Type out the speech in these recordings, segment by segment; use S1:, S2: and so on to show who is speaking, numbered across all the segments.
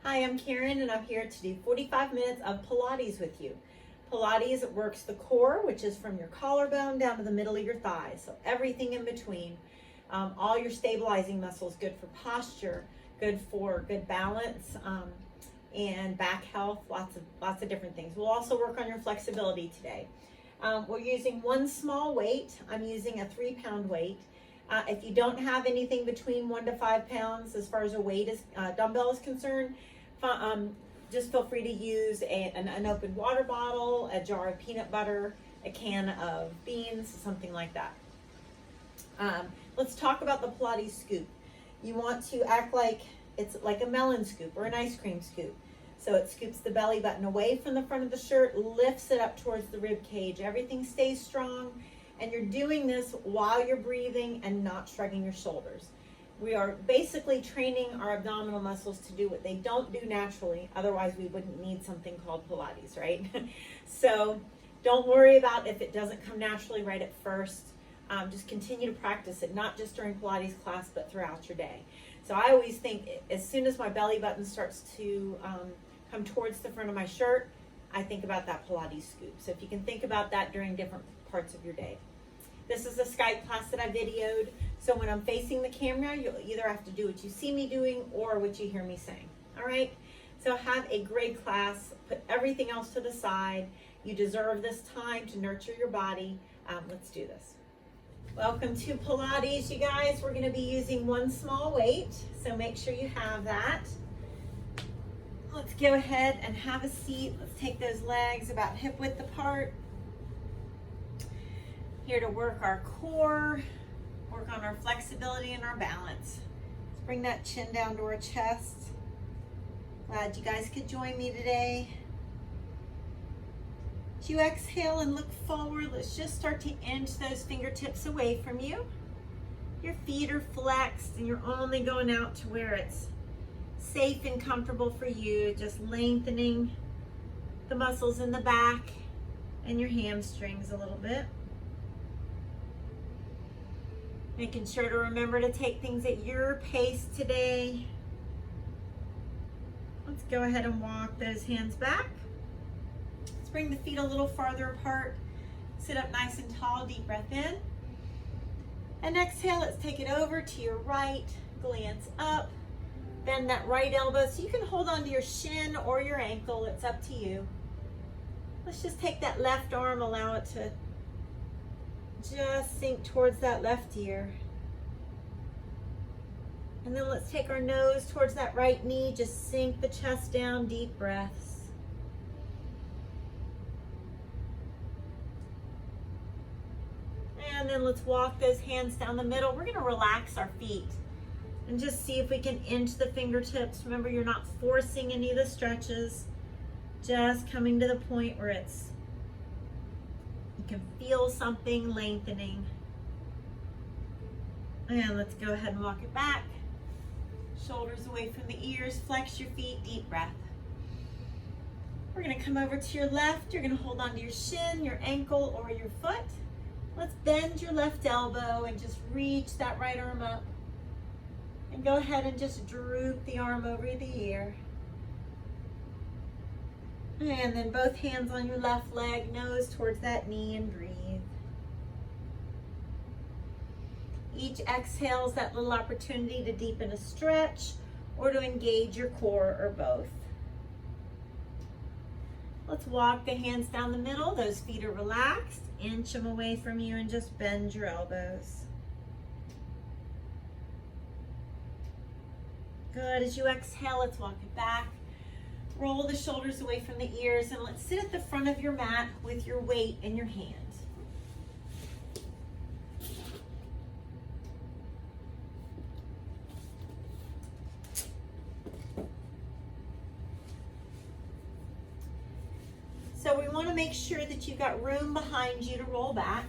S1: Hi, I'm Karen and I'm here to do 45 minutes of Pilates with you. Pilates works the core, which is from your collarbone down to the middle of your thighs, so everything in between. All your stabilizing muscles, good for posture, good for good balance, and back health, lots of different things. We'll also work on your flexibility today. We're using one small weight. I'm using a 3-pound weight. If you don't have anything between 1 to 5 pounds as far as a weight is dumbbell is concerned, just feel free to use an unopened water bottle, a jar of peanut butter, a can of beans, something like that. Let's talk about the Pilates scoop. You want to act like it's like a melon scoop or an ice cream scoop. So it scoops the belly button away from the front of the shirt, lifts it up towards the rib cage. Everything stays strong, and you're doing this while you're breathing and not shrugging your shoulders. We are basically training our abdominal muscles to do what they don't do naturally. Otherwise, we wouldn't need something called Pilates, right? So don't worry about if it doesn't come naturally right at first. Just continue to practice it, not just during Pilates class, but throughout your day. So I always think as soon as my belly button starts to come towards the front of my shirt, I think about that Pilates scoop. So if you can think about that during different parts of your day. This is a Skype class that I videoed, so when I'm facing the camera, you'll either have to do what you see me doing or what you hear me saying, all right? So have a great class, put everything else to the side. You deserve this time to nurture your body. Let's do this. Welcome to Pilates, you guys. We're gonna be using one small weight, so make sure you have that. Let's go ahead and have a seat. Let's take those legs about hip width apart. Here to work our core, work on our flexibility and our balance. Let's bring that chin down to our chest. Glad you guys could join me today. As you exhale and look forward, let's just start to inch those fingertips away from you. Your feet are flexed and you're only going out to where it's safe and comfortable for you, just lengthening the muscles in the back and your hamstrings a little bit. Making sure to remember to take things at your pace today. Let's go ahead and walk those hands back. Let's bring the feet a little farther apart. Sit up nice and tall, deep breath in. And exhale, let's take it over to your right, glance up. Bend that right elbow so you can hold onto your shin or your ankle, it's up to you. Let's just take that left arm, allow it to just sink towards that left ear. And then let's take our nose towards that right knee, just sink the chest down, deep breaths. And then let's walk those hands down the middle. We're gonna relax our feet and just see if we can inch the fingertips. Remember, you're not forcing any of the stretches, just coming to the point where you can feel something lengthening. And let's go ahead and walk it back. Shoulders away from the ears, flex your feet, deep breath. We're gonna come over to your left. You're gonna hold onto your shin, your ankle, or your foot. Let's bend your left elbow and just reach that right arm up. And go ahead and just droop the arm over the ear. And then both hands on your left leg, nose towards that knee, and breathe. Each exhale is that little opportunity to deepen a stretch or to engage your core, or both. Let's walk the hands down the middle. Those feet are relaxed. Inch them away from you and just bend your elbows. Good. As you exhale, let's walk it back. Roll the shoulders away from the ears, and let's sit at the front of your mat with your weight in your hand. So we want to make sure that you've got room behind you to roll back.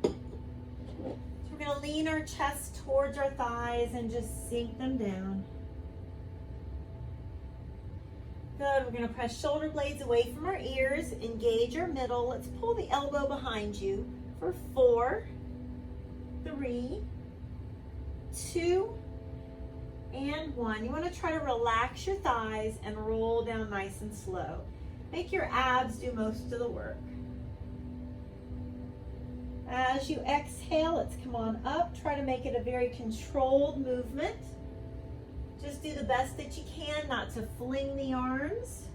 S1: So we're going to lean our chest towards our thighs and just sink them down. Good, we're gonna press shoulder blades away from our ears, engage our middle. Let's pull the elbow behind you for 4, 3, 2, and 1. You want to try to relax your thighs and roll down nice and slow. Make your abs do most of the work. As you exhale, let's come on up. Try to make it a very controlled movement. Just do the best that you can not to fling the arms.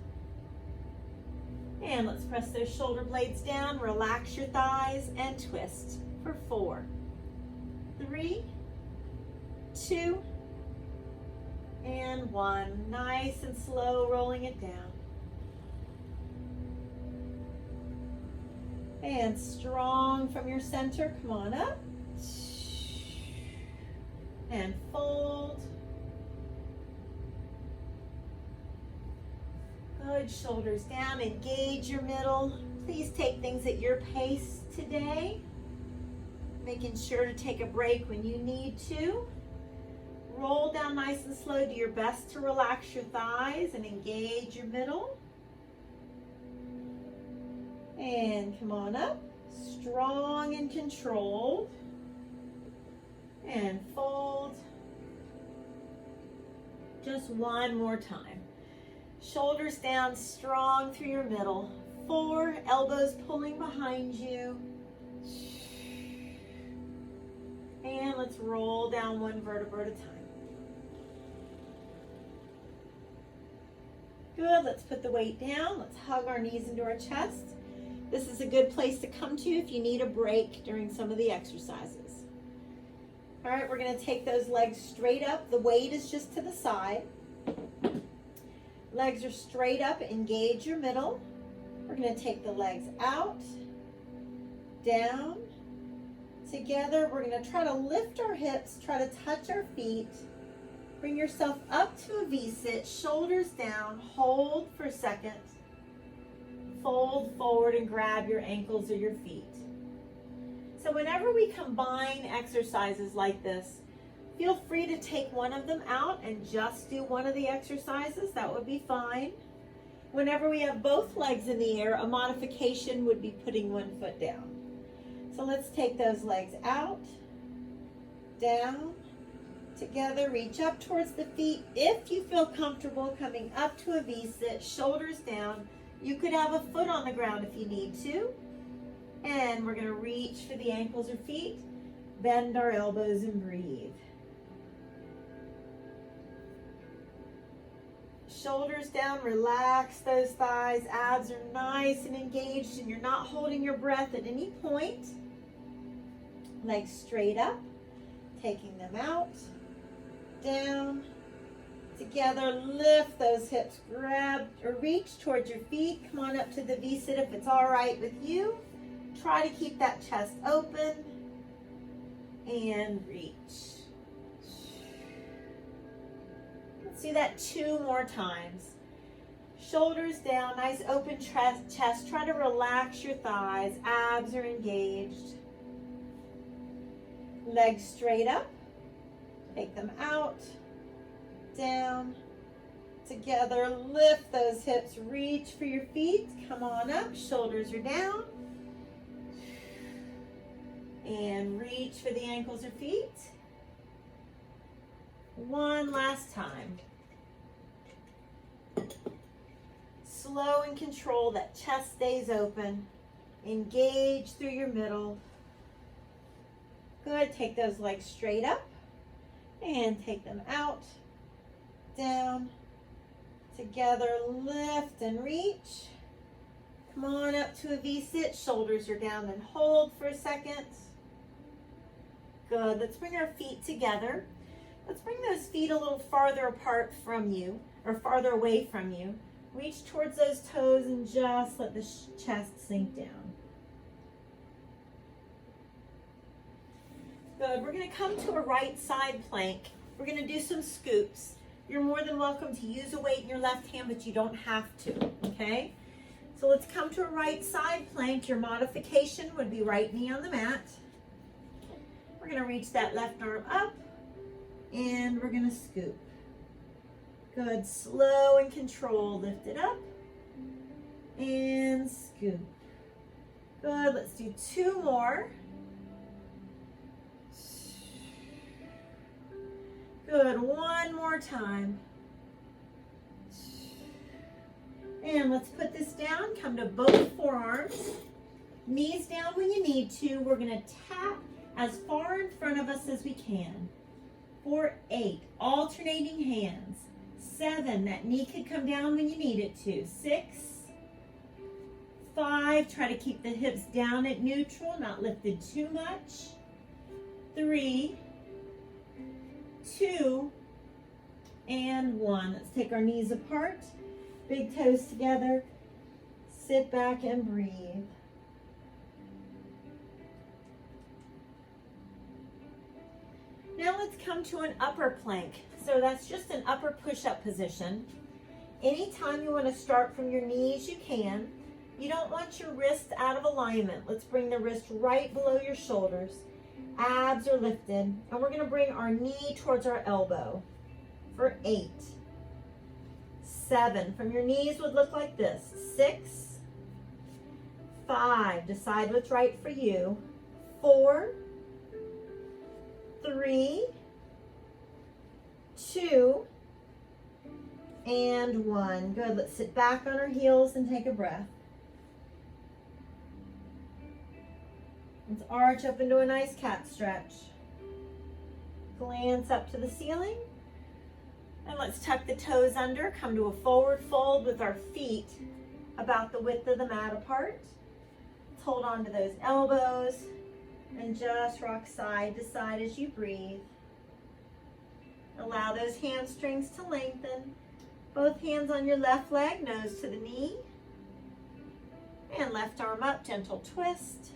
S1: And let's press those shoulder blades down, relax your thighs, and twist for 4, 3, 2, and 1. Nice and slow, rolling it down. And strong from your center, come on up. And fold. Good, shoulders down, engage your middle. Please take things at your pace today. Making sure to take a break when you need to. Roll down nice and slow. Do your best to relax your thighs and engage your middle. And come on up, strong and controlled. And fold. Just one more time. Shoulders down, strong through your middle. 4, elbows pulling behind you. And let's roll down one vertebra at a time. Good, let's put the weight down. Let's hug our knees into our chest. This is a good place to come to if you need a break during some of the exercises. All right, we're gonna take those legs straight up. The weight is just to the side. Legs are straight up, engage your middle. We're gonna take the legs out, down, together. We're gonna try to lift our hips, try to touch our feet. Bring yourself up to a V-sit, shoulders down, hold for a second. Fold forward and grab your ankles or your feet. So whenever we combine exercises like this, feel free to take one of them out and just do one of the exercises. That would be fine. Whenever we have both legs in the air, a modification would be putting one foot down. So let's take those legs out, down, together, reach up towards the feet. If you feel comfortable coming up to a V-sit, shoulders down, you could have a foot on the ground if you need to. And we're gonna reach for the ankles or feet, bend our elbows and breathe. Shoulders down, relax those thighs, abs are nice and engaged and you're not holding your breath at any point. Legs straight up, taking them out, down, together, lift those hips, grab or reach towards your feet. Come on up to the V-sit if it's all right with you. Try to keep that chest open and reach. Let's do that 2 more times. Shoulders down, nice open chest. Try to relax your thighs, abs are engaged. Legs straight up, take them out, down, together, lift those hips, reach for your feet, come on up, shoulders are down, and reach for the ankles or feet. One last time. Slow and control, that chest stays open, engage through your middle. Good, take those legs straight up and take them out, down, together, lift and reach. Come on up to a V-sit, shoulders are down and hold for a second. Good, let's bring our feet together. Let's bring those feet a little farther apart from you, or farther away from you. Reach towards those toes and just let the chest sink down. Good, we're gonna come to a right side plank. We're gonna do some scoops. You're more than welcome to use a weight in your left hand, but you don't have to, okay? So let's come to a right side plank. Your modification would be right knee on the mat. We're gonna reach that left arm up and we're gonna scoop. Good, slow and control, lift it up and scoop. Good, let's do 2 more. Good, one more time. And let's put this down, come to both forearms. Knees down when you need to. We're gonna tap as far in front of us as we can. For 8, alternating hands. 7, that knee could come down when you need it to. 6, 5, try to keep the hips down at neutral, not lifted too much. 3, 2, and 1. Let's take our knees apart, big toes together, sit back and breathe. Now let's come to an upper plank. So that's just an upper push-up position. Anytime you want to start from your knees, you can. You don't want your wrist out of alignment. Let's bring the wrist right below your shoulders. Abs are lifted. And we're going to bring our knee towards our elbow for 8. 7. From your knees would look like this. 6. 5. Decide what's right for you. 4. 3, 2, and 1. Good. Let's sit back on our heels and take a breath. Let's arch up into a nice cat stretch. Glance up to the ceiling. And let's tuck the toes under. Come to a forward fold with our feet about the width of the mat apart. Let's hold on to those elbows. And just rock side to side as you breathe. Allow those hamstrings to lengthen. Both hands on your left leg, nose to the knee. And left arm up, gentle twist.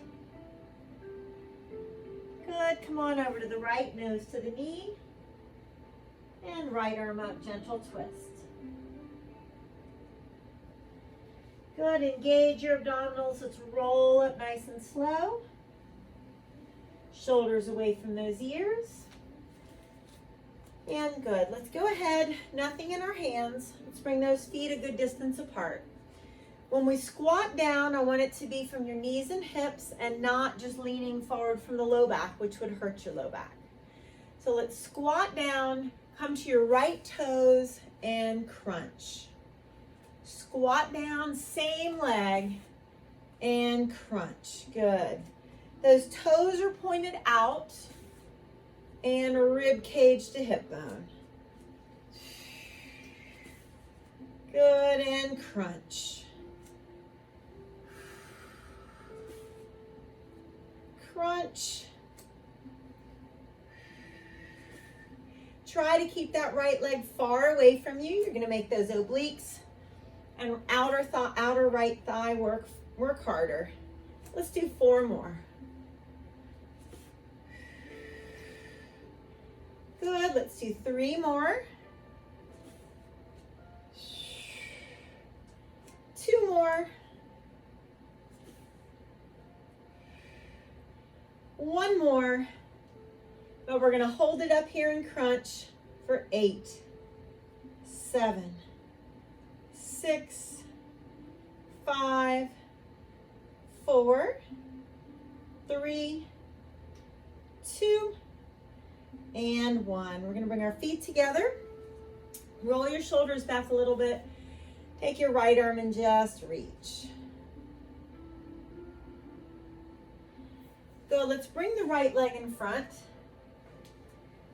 S1: Good, come on over to the right, nose to the knee. And right arm up, gentle twist. Good, engage your abdominals. Let's roll up nice and slow. Shoulders away from those ears. And good. Let's go ahead. Nothing in our hands. Let's bring those feet a good distance apart. When we squat down, I want it to be from your knees and hips and not just leaning forward from the low back, which would hurt your low back. So let's squat down, come to your right toes and crunch. Squat down, same leg, and crunch. Good. Those toes are pointed out and rib cage to hip bone. Good, and crunch. Crunch. Try to keep that right leg far away from you. You're going to make those obliques and outer right thigh work harder. Let's do 4 more. Good, let's do 3 more. 2 more. 1 more. But we're gonna hold it up here and crunch for 8, 7, 6, 5, 4, 3, 2, and 1. We're going to bring our feet together. Roll your shoulders back a little bit. Take your right arm and just reach. Good. Let's bring the right leg in front.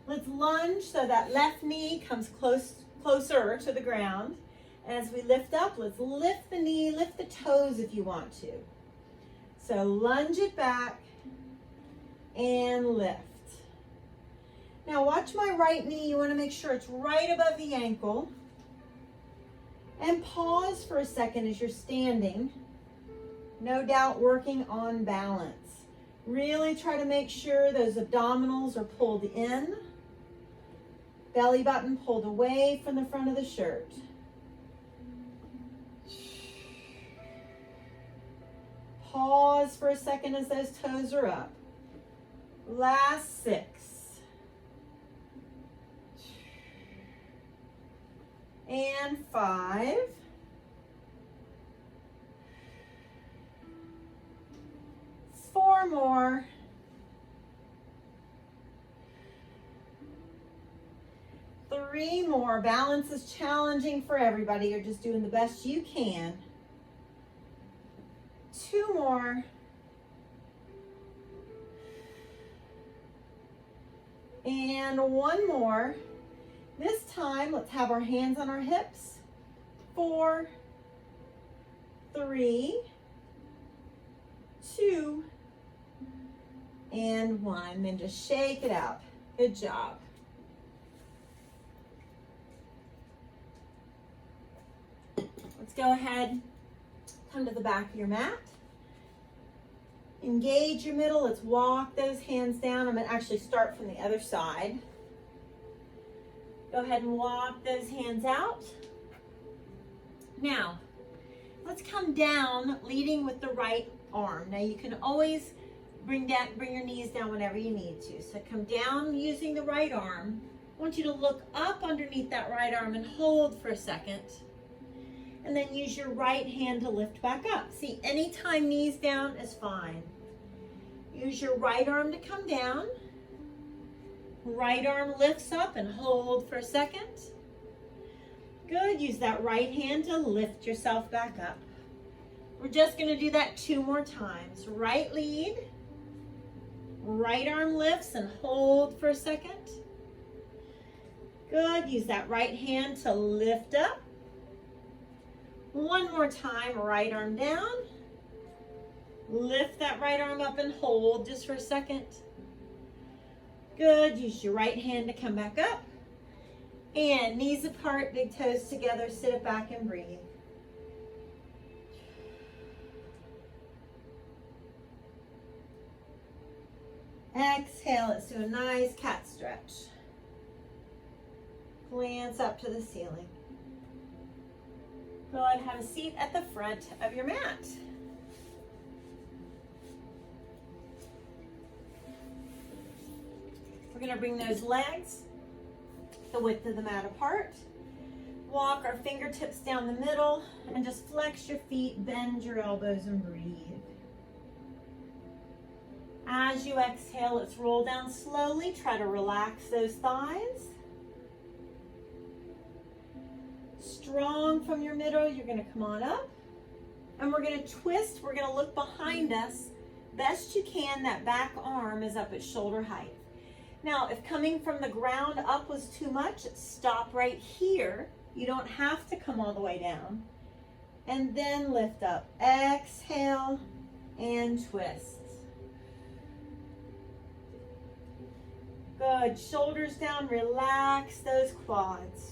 S1: Let's lunge so that left knee comes closer to the ground. As we lift up, let's lift the knee, lift the toes if you want to. So lunge it back and lift. Now watch my right knee. You want to make sure it's right above the ankle. And pause for a second as you're standing. No doubt working on balance. Really try to make sure those abdominals are pulled in. Belly button pulled away from the front of the shirt. Pause for a second as those toes are up. Last 6. And 5. 4 more. 3 more. Balance is challenging for everybody. You're just doing the best you can. 2 more. And 1 more. This time, let's have our hands on our hips. 4, 3, 2, and 1. Then just shake it out. Good job. Let's go ahead, come to the back of your mat. Engage your middle. Let's walk those hands down. I'm going to actually start from the other side. Go ahead and walk those hands out. Now, let's come down leading with the right arm. Now you can always bring your knees down whenever you need to. So come down using the right arm. I want you to look up underneath that right arm and hold for a second. And then use your right hand to lift back up. See, anytime knees down is fine. Use your right arm to come down. Right arm lifts up and hold for a second. Good, use that right hand to lift yourself back up. We're just gonna do that 2 more times. Right lead, right arm lifts and hold for a second. Good, use that right hand to lift up. 1 more time, right arm down. Lift that right arm up and hold just for a second. Good, use your right hand to come back up. And knees apart, big toes together, sit it back and breathe. Exhale, let's do a nice cat stretch. Glance up to the ceiling. Go ahead and have a seat at the front of your mat. We're going to bring those legs the width of the mat apart. Walk our fingertips down the middle and just flex your feet, bend your elbows and breathe. As you exhale, let's roll down slowly. Try to relax those thighs. Strong from your middle, you're going to come on up. And we're going to twist. We're going to look behind us. Best you can, that back arm is up at shoulder height. Now, if coming from the ground up was too much, stop right here. You don't have to come all the way down. And then lift up. Exhale and twist. Good. Shoulders down. Relax those quads.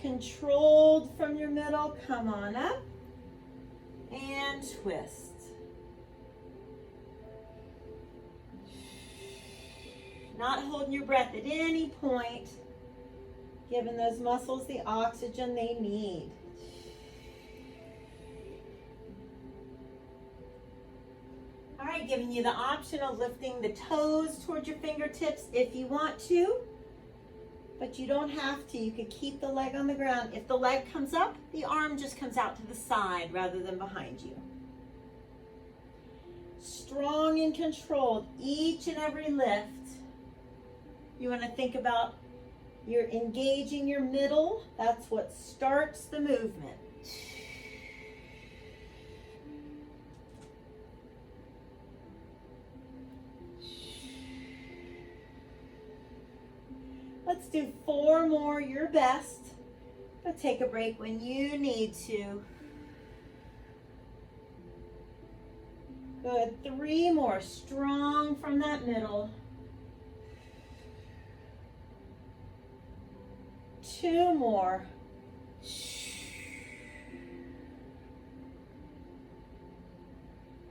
S1: Controlled from your middle. Come on up and twist. Not holding your breath at any point, giving those muscles the oxygen they need. All right, giving you the option of lifting the toes towards your fingertips if you want to, but you don't have to. You could keep the leg on the ground. If the leg comes up, the arm just comes out to the side rather than behind you. Strong and controlled, each and every lift. You want to think about you're engaging your middle. That's what starts the movement. Let's do 4 more, your best. But take a break when you need to. Good, 3 more, strong from that middle. 2 more.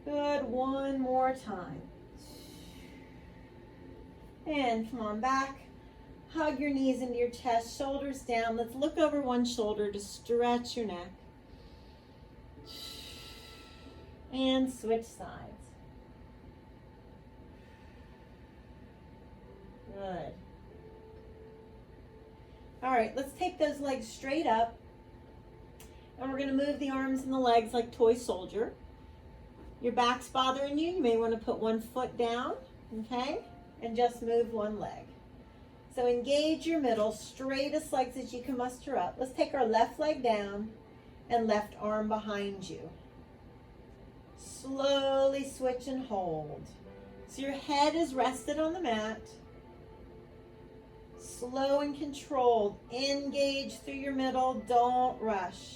S1: Good, 1 more time. And come on back. Hug your knees into your chest, shoulders down. Let's look over one shoulder to stretch your neck. And switch sides. Good. All right, let's take those legs straight up. And we're going to move the arms and the legs like toy soldier. Your back's bothering you. You may want to put one foot down, okay? and just move one leg. So engage your middle, straightest legs that you can muster up. Let's take our left leg down and left arm behind you. Slowly switch and hold. So your head is rested on the mat. Slow and controlled. Engage through your middle. Don't rush.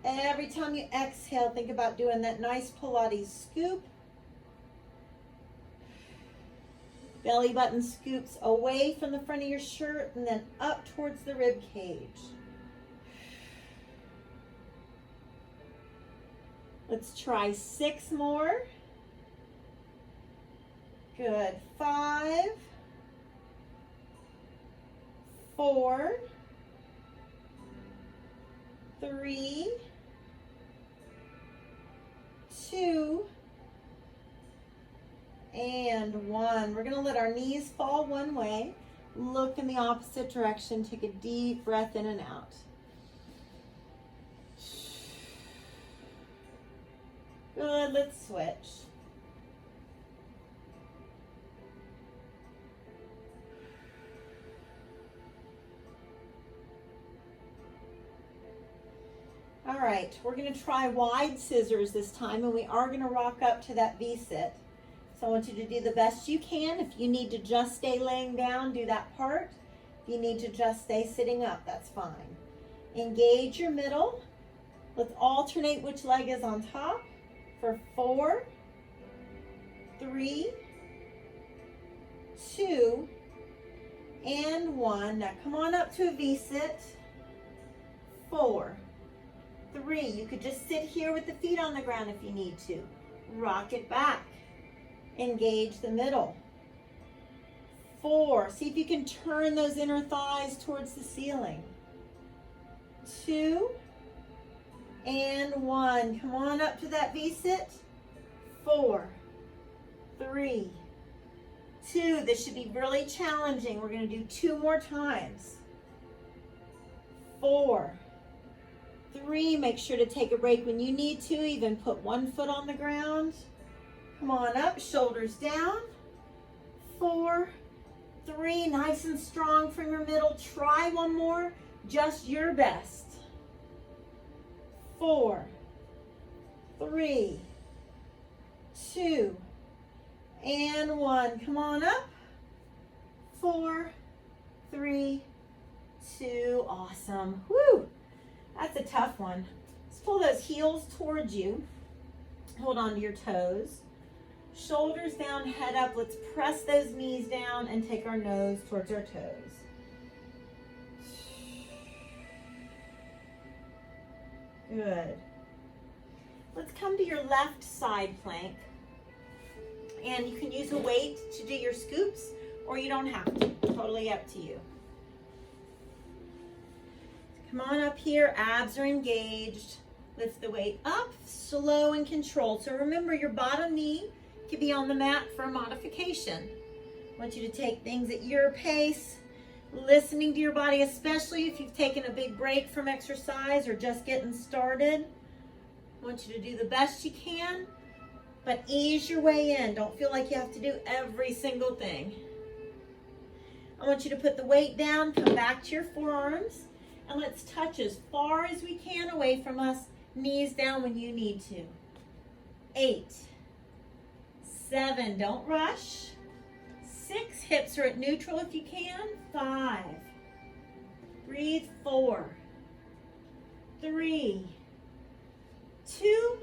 S1: Every time you exhale, think about doing that nice Pilates scoop. Belly button scoops away from the front of your shirt and then up towards the rib cage. Let's try 6 more. Good. 5, 4, 3, 2, and 1. We're going to let our knees fall one way. Look in the opposite direction. Take a deep breath in and out. Good. Let's switch. All right, we're going to try wide scissors this time, and we are going to rock up to that V-sit. So I want you to do the best you can. If you need to just stay laying down, do that part. If you need to just stay sitting up, that's fine. Engage your middle. Let's alternate which leg is on top for 4, 3, 2, and 1. Now come on up to a V-sit. 4, 3. You could just sit here with the feet on the ground if you need to. Rock it back. Engage the middle. 4. See if you can turn those inner thighs towards the ceiling. 2 and 1. Come on up to that V-sit. 4, 3, 2. This should be really challenging. We're going to do 2 more times. 4, 3. Make sure to take a break when you need to. Even put one foot on the ground. Come on up, shoulders down. 4, 3. Nice and strong from your middle. Try one more. Just your best. 4, 3, 2, and 1. Come on up. 4, 3, 2. Awesome. Woo! That's a tough one. Let's pull those heels towards you. Hold on to your toes. Shoulders down, head up. Let's press those knees down and take our nose towards our toes. Good. Let's come to your left side plank. And you can use a weight to do your scoops, or you don't have to. Totally up to you. Come on up here. Abs are engaged. Lift the weight up, slow and controlled. So remember, your bottom knee could be on the mat for a modification. I want you to take things at your pace, listening to your body, especially if you've taken a big break from exercise or just getting started. I want you to do the best you can, but ease your way in. Don't feel like you have to do every single thing. I want you to put the weight down, come back to your forearms, and let's touch as far as we can away from us. Knees down when you need to. 8, 7, don't rush. 6, hips are at neutral if you can. 5, breathe. 4, 3, 2,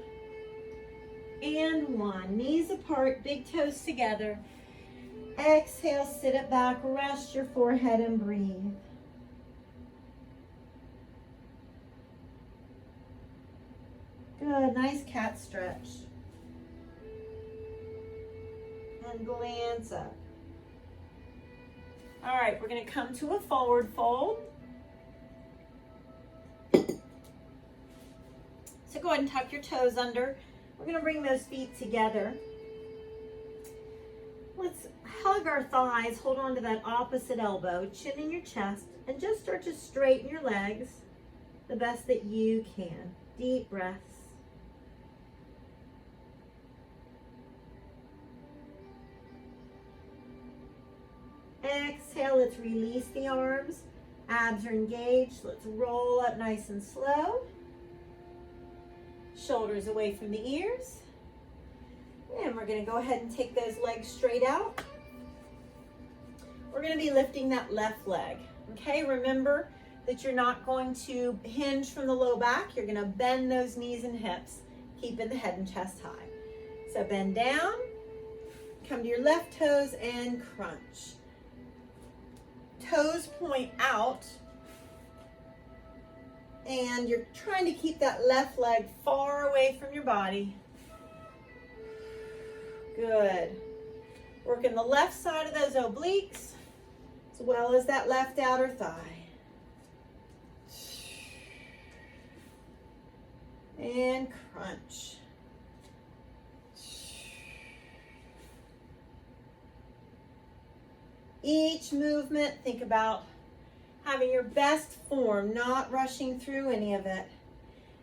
S1: and 1. Knees apart, big toes together. Exhale, sit it back, rest your forehead and breathe. Good, nice cat stretch. And glance up. All right, we're going to come to a forward fold. So go ahead and tuck your toes under. We're going to bring those feet together. Let's hug our thighs, hold on to that opposite elbow, chin in your chest, and just start to straighten your legs the best that you can. Deep breaths. Exhale, let's release the arms. Abs are engaged. Let's roll up nice and slow. Shoulders away from the ears. And we're going to go ahead and take those legs straight out. We're going to be lifting that left leg. Okay, remember that you're not going to hinge from the low back. You're going to bend those knees and hips, keeping the head and chest high. So bend down, come to your left toes and crunch. Toes point out, and you're trying to keep that left leg far away from your body. Good. Working the left side of those obliques, as well as that left outer thigh. And crunch. Each movement, think about having your best form, not rushing through any of it.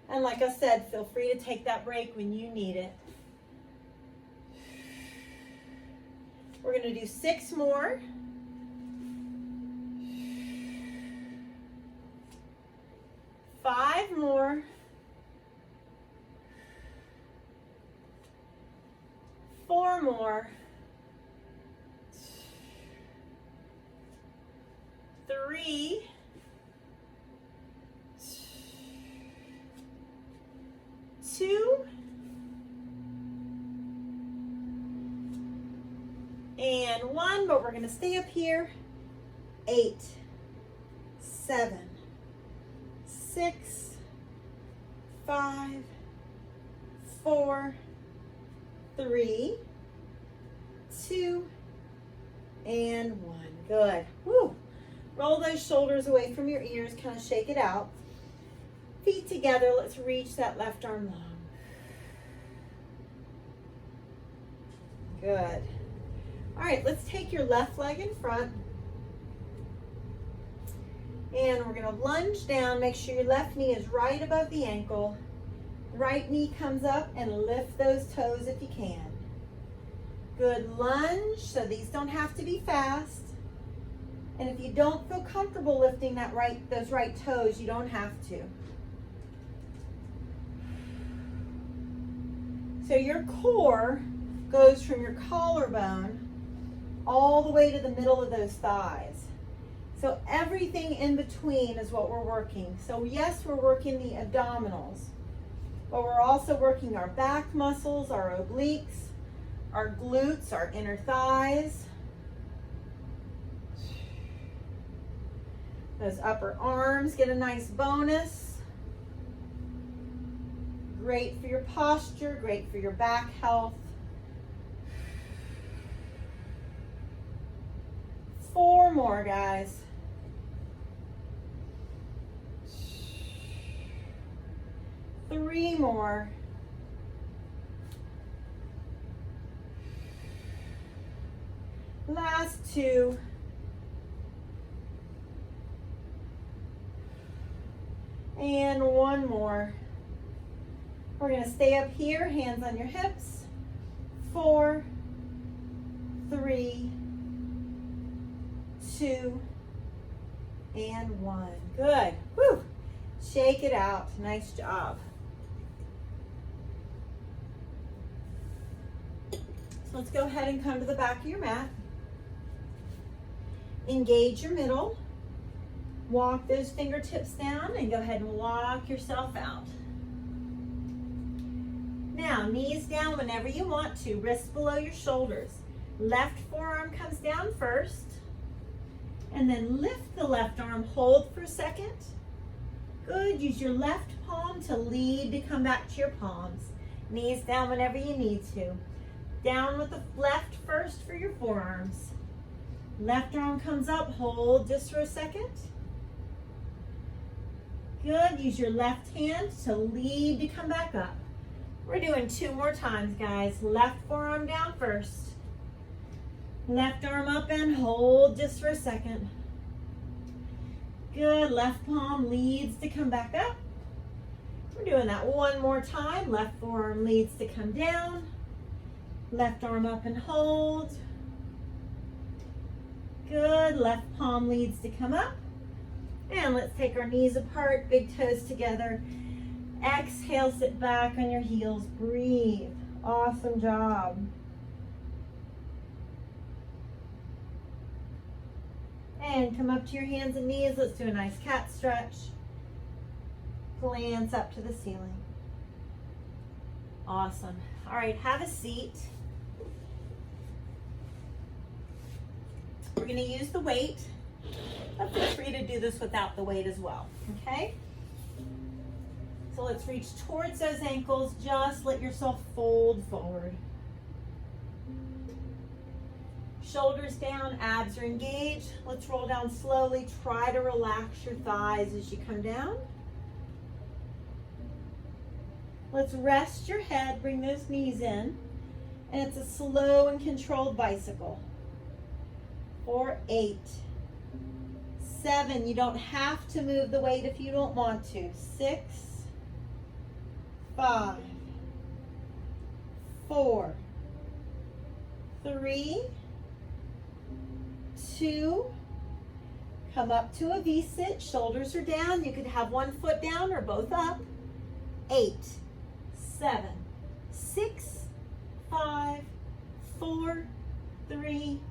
S1: And like I said, feel free to take that break when you need it. We're going to do 6 more. Five more. 4 more. 3. 2. And 1, but we're going to stay up here. 8, 7, 6, 5, 4, 3, 2, and 1. Good. Woo. Roll those shoulders away from your ears. Kind of shake it out. Feet together. Let's reach that left arm long. Good. All right, let's take your left leg in front. And we're going to lunge down. Make sure your left knee is right above the ankle. Right knee comes up and lift those toes if you can. Good lunge. So these don't have to be fast. And if you don't feel comfortable lifting those right toes, you don't have to. So your core goes from your collarbone all the way to the middle of those thighs. So everything in between is what we're working. So yes, we're working the abdominals, but we're also working our back muscles, our obliques, our glutes, our inner thighs. Those upper arms get a nice bonus. Great for your posture, great for your back health. 4 more, guys. 3 more. Last 2. And 1 more. We're going to stay up here, hands on your hips. 4, 3, 2, and 1. Good. Woo. Shake it out. Nice job. So let's go ahead and come to the back of your mat. Engage your middle. Walk those fingertips down and go ahead and walk yourself out. Now, knees down whenever you want to. Wrists below your shoulders. Left forearm comes down first. And then lift the left arm. Hold for a second. Good. Use your left palm to lead to come back to your palms. Knees down whenever you need to. Down with the left first for your forearms. Left arm comes up. Hold just for a second. Good. Use your left hand to lead to come back up. We're doing 2 more times, guys. Left forearm down first. Left arm up and hold just for a second. Good. Left palm leads to come back up. We're doing that 1 more time. Left forearm leads to come down. Left arm up and hold. Good, left palm leads to come up. And let's take our knees apart, big toes together. Exhale, sit back on your heels, breathe. Awesome job. And come up to your hands and knees. Let's do a nice cat stretch. Glance up to the ceiling. Awesome. All right, have a seat. We're going to use the weight. But feel free to do this without the weight as well, okay? So let's reach towards those ankles. Just let yourself fold forward. Shoulders down, abs are engaged. Let's roll down slowly. Try to relax your thighs as you come down. Let's rest your head, bring those knees in. And it's a slow and controlled bicycle. For 8, 7, you don't have to move the weight if you don't want to. 6, 5, 4, 3, 2, come up to a V-sit, shoulders are down. You could have one foot down or both up. 8, 7, 6, 5, 4, 3,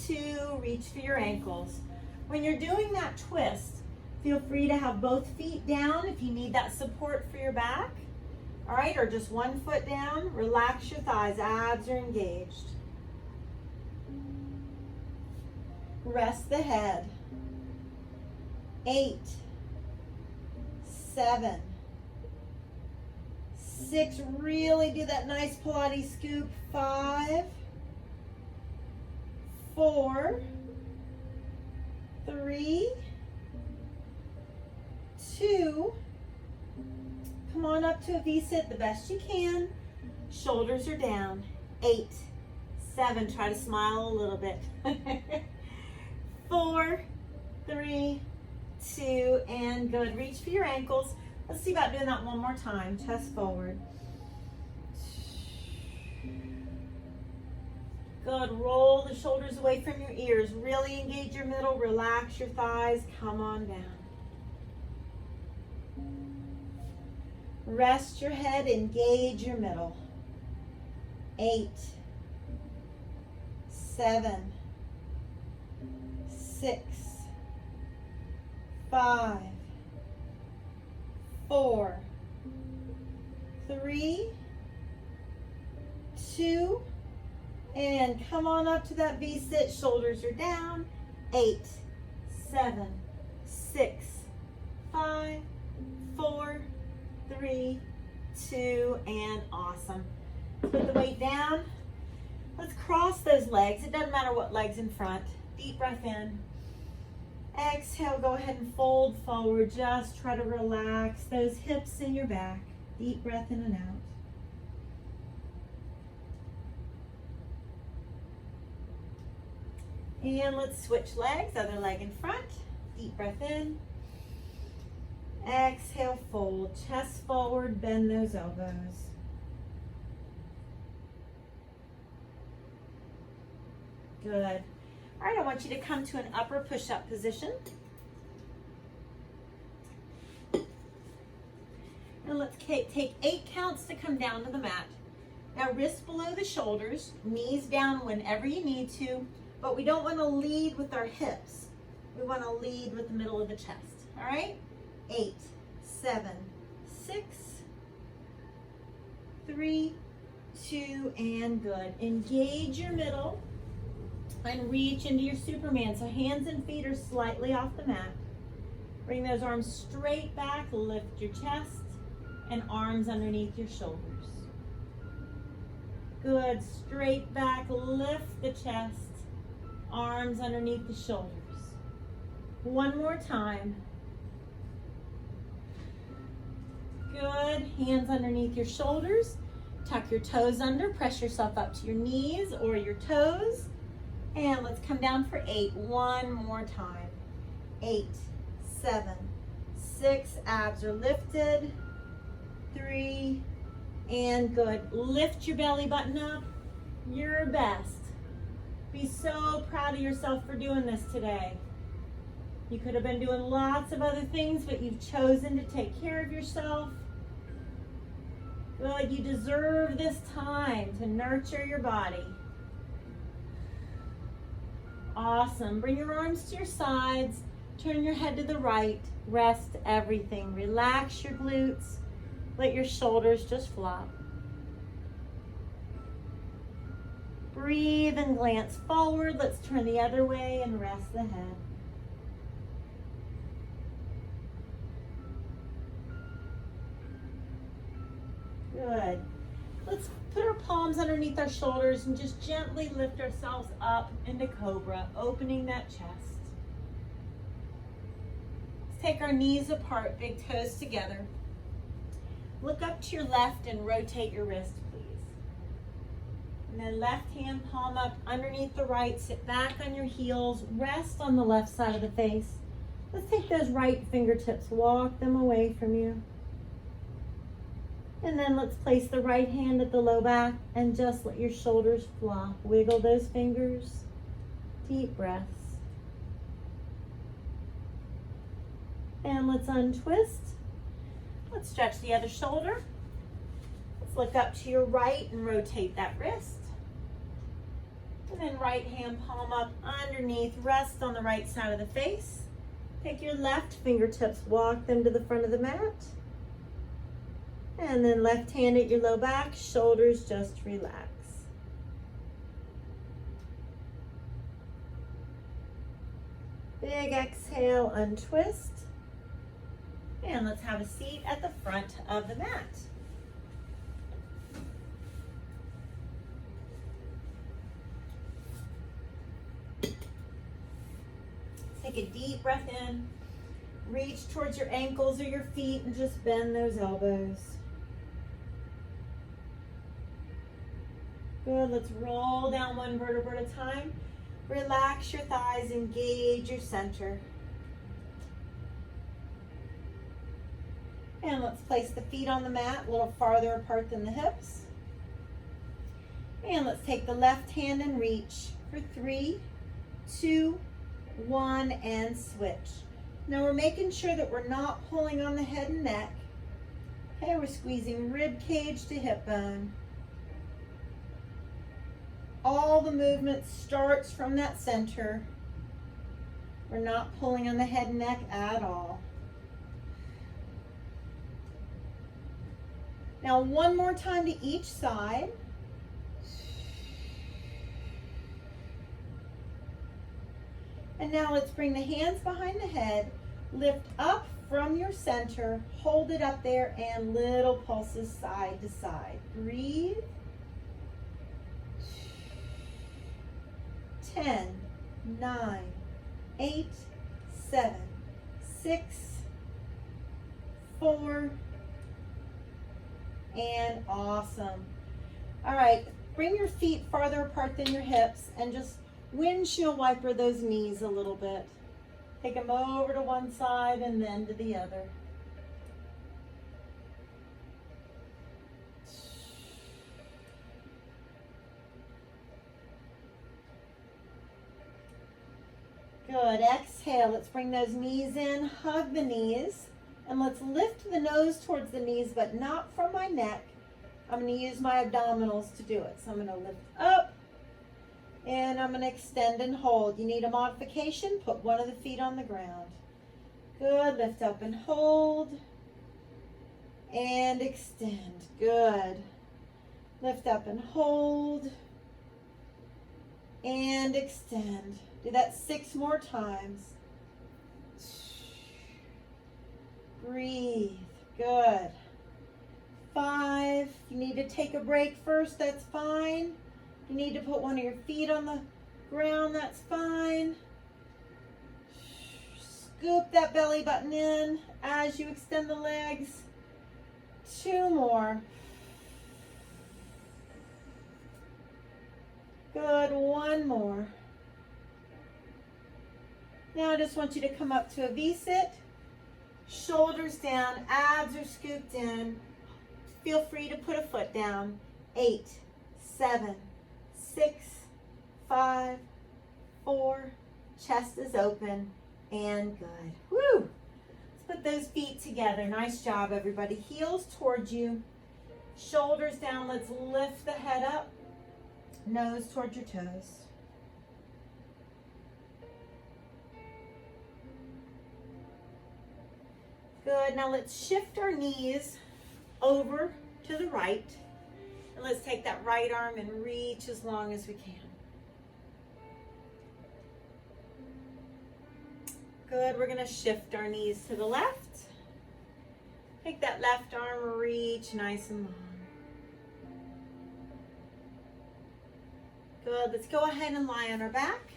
S1: 2, reach for your ankles. When you're doing that twist, feel free to have both feet down if you need that support for your back. All right, or just one foot down. Relax your thighs, abs are engaged. Rest the head. 8, 7, 6, really do that nice Pilates scoop. 5, 4, 3, 2, come on up to a V-sit the best you can. Shoulders are down. 8, 7, try to smile a little bit. 4, 3, 2, and good. Reach for your ankles. Let's see about doing that one more time. Chest forward. Good, roll the shoulders away from your ears. Really engage your middle, relax your thighs, come on down. Rest your head, engage your middle. 8, 7, 6, 5, 4, 3, 2, and come on up to that V-sit. Shoulders are down. 8, 7, 6, 5, 4, 3, 2, and awesome. Put the weight down. Let's cross those legs. It doesn't matter what leg's in front. Deep breath in. Exhale, go ahead and fold forward. Just try to relax those hips in your back. Deep breath in and out. And let's switch legs, other leg in front. Deep breath in. Exhale, fold. Chest forward, bend those elbows. Good. All right, I want you to come to an upper push-up position. And let's take 8 counts to come down to the mat. Now wrists below the shoulders, knees down whenever you need to, but we don't want to lead with our hips. We want to lead with the middle of the chest, all right? 8, 7, 6, 3, 2, and good. Engage your middle and reach into your Superman. So hands and feet are slightly off the mat. Bring those arms straight back, lift your chest, and arms underneath your shoulders. Good, straight back, lift the chest, arms underneath the shoulders. One more time. Good, hands underneath your shoulders. Tuck your toes under, press yourself up to your knees or your toes. And let's come down for 8. One more time. 8, 7, 6, abs are lifted. 3, and good. Lift your belly button up, your best. Be so proud of yourself for doing this today. You could have been doing lots of other things, but you've chosen to take care of yourself. Good, you deserve this time to nurture your body. Awesome. Bring your arms to your sides. Turn your head to the right. Rest everything. Relax your glutes. Let your shoulders just flop. Breathe and glance forward. Let's turn the other way and rest the head. Good. Let's put our palms underneath our shoulders and just gently lift ourselves up into Cobra, opening that chest. Let's take our knees apart, big toes together. Look up to your left and rotate your wrist, please. And then left hand palm up underneath the right. Sit back on your heels. Rest on the left side of the face. Let's take those right fingertips, walk them away from you. And then let's place the right hand at the low back and just let your shoulders flop. Wiggle those fingers. Deep breaths. And let's untwist. Let's stretch the other shoulder. Let's look up to your right and rotate that wrist. And then right hand palm up underneath. Rest on the right side of the face. Take your left fingertips, walk them to the front of the mat. And then left hand at your low back, shoulders just relax. Big exhale, untwist. And let's have a seat at the front of the mat. Take a deep breath in. Reach towards your ankles or your feet and just bend those elbows. Good, let's roll down one vertebra at a time. Relax your thighs, engage your center. And let's place the feet on the mat a little farther apart than the hips. And let's take the left hand and reach for 3, 2, 1, and switch. Now we're making sure that we're not pulling on the head and neck. Okay, we're squeezing rib cage to hip bone. All the movement starts from that center. We're not pulling on the head and neck at all. Now one more time to each side. And now let's bring the hands behind the head, lift up from your center, hold it up there, and little pulses side to side. Breathe. 10, 9, 8, 7, 6, 4, and awesome. All right, bring your feet farther apart than your hips and just windshield wiper those knees a little bit. Take them over to one side and then to the other. Good, exhale, let's bring those knees in, hug the knees, and let's lift the nose towards the knees, but not from my neck. I'm gonna use my abdominals to do it. So I'm gonna lift up, and I'm gonna extend and hold. You need a modification, put one of the feet on the ground. Good, lift up and hold, and extend, good. Lift up and hold, and extend. Do that 6 more times. Breathe, good. 5, if you need to take a break first, that's fine. If you need to put one of your feet on the ground, that's fine. Scoop that belly button in as you extend the legs. 2 more. Good, 1 more. Now I just want you to come up to a V-sit, shoulders down, abs are scooped in. Feel free to put a foot down. 8, 7, 6, 5, 4, chest is open, and good. Woo! Let's put those feet together. Nice job, everybody. Heels towards you, shoulders down. Let's lift the head up, nose towards your toes. Good. Now let's shift our knees over to the right. And let's take that right arm and reach as long as we can. Good. We're going to shift our knees to the left. Take that left arm, reach nice and long. Good. Let's go ahead and lie on our back.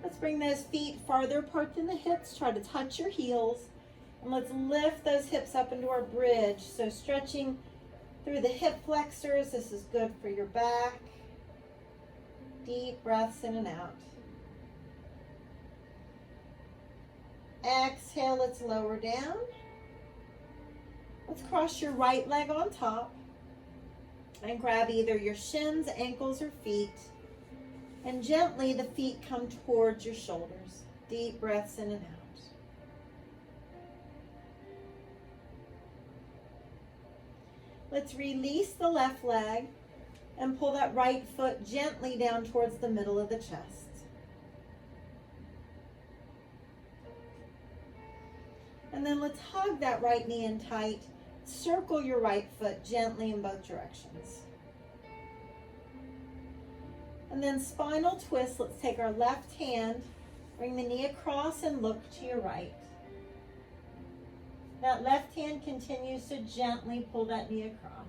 S1: Let's bring those feet farther apart than the hips. Try to touch your heels. And let's lift those hips up into our bridge. So stretching through the hip flexors. This is good for your back. Deep breaths in and out. Exhale, let's lower down. Let's cross your right leg on top. And grab either your shins, ankles, or feet. And gently the feet come towards your shoulders. Deep breaths in and out. Let's release the left leg and pull that right foot gently down towards the middle of the chest. And then let's hug that right knee in tight. Circle your right foot gently in both directions. And then spinal twist. Let's take our left hand, bring the knee across and look to your right. That left hand continues to gently pull that knee across.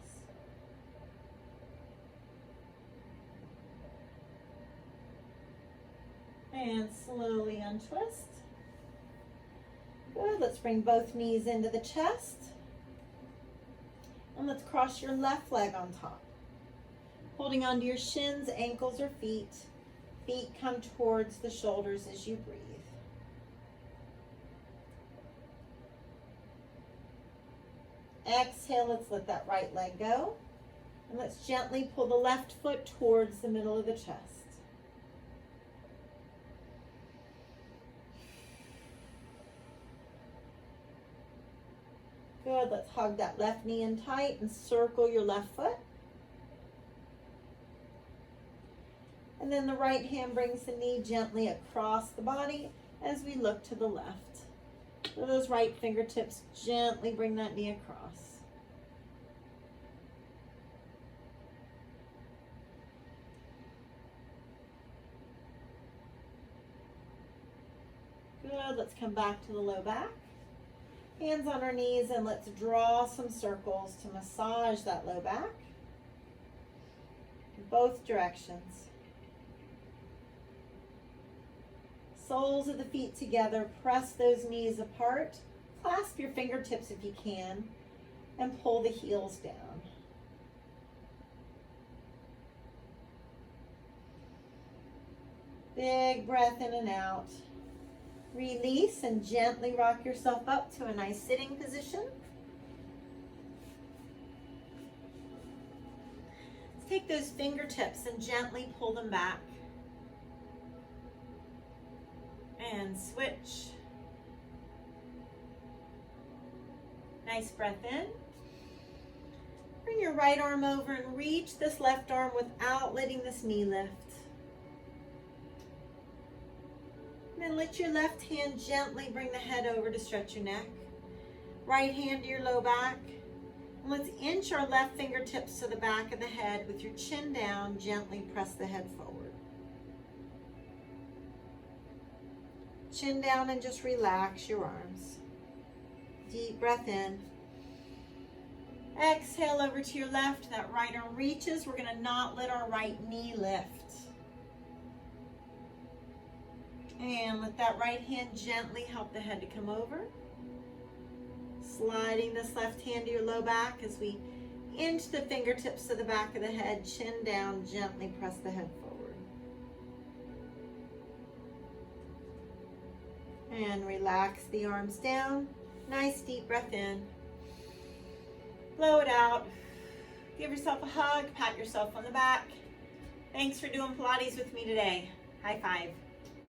S1: And slowly untwist. Good. Let's bring both knees into the chest. And let's cross your left leg on top. Holding onto your shins, ankles, or feet. Feet come towards the shoulders as you breathe. Exhale, let's let that right leg go. And let's gently pull the left foot towards the middle of the chest. Good, let's hug that left knee in tight and circle your left foot. And then the right hand brings the knee gently across the body as we look to the left. So those right fingertips gently bring that knee across. Good, let's come back to the low back. Hands on our knees and let's draw some circles to massage that low back. In both directions. Soles of the feet together, press those knees apart, clasp your fingertips if you can, and pull the heels down. Big breath in and out. Release and gently rock yourself up to a nice sitting position. Let's take those fingertips and gently pull them back. And switch. Nice breath in. Bring your right arm over and reach this left arm without letting this knee lift. And then let your left hand gently bring the head over to stretch your neck. Right hand to your low back. And let's inch our left fingertips to the back of the head with your chin down. Gently press the head forward. Chin down and just relax your arms. Deep breath in. Exhale over to your left. That right arm reaches. We're going to not let our right knee lift. And let that right hand gently help the head to come over. Sliding this left hand to your low back as we inch the fingertips to the back of the head. Chin down, gently press the head forward. And relax the arms down. Nice deep breath in. Blow it out. Give yourself a hug. Pat yourself on the back. Thanks for doing Pilates with me today. High five.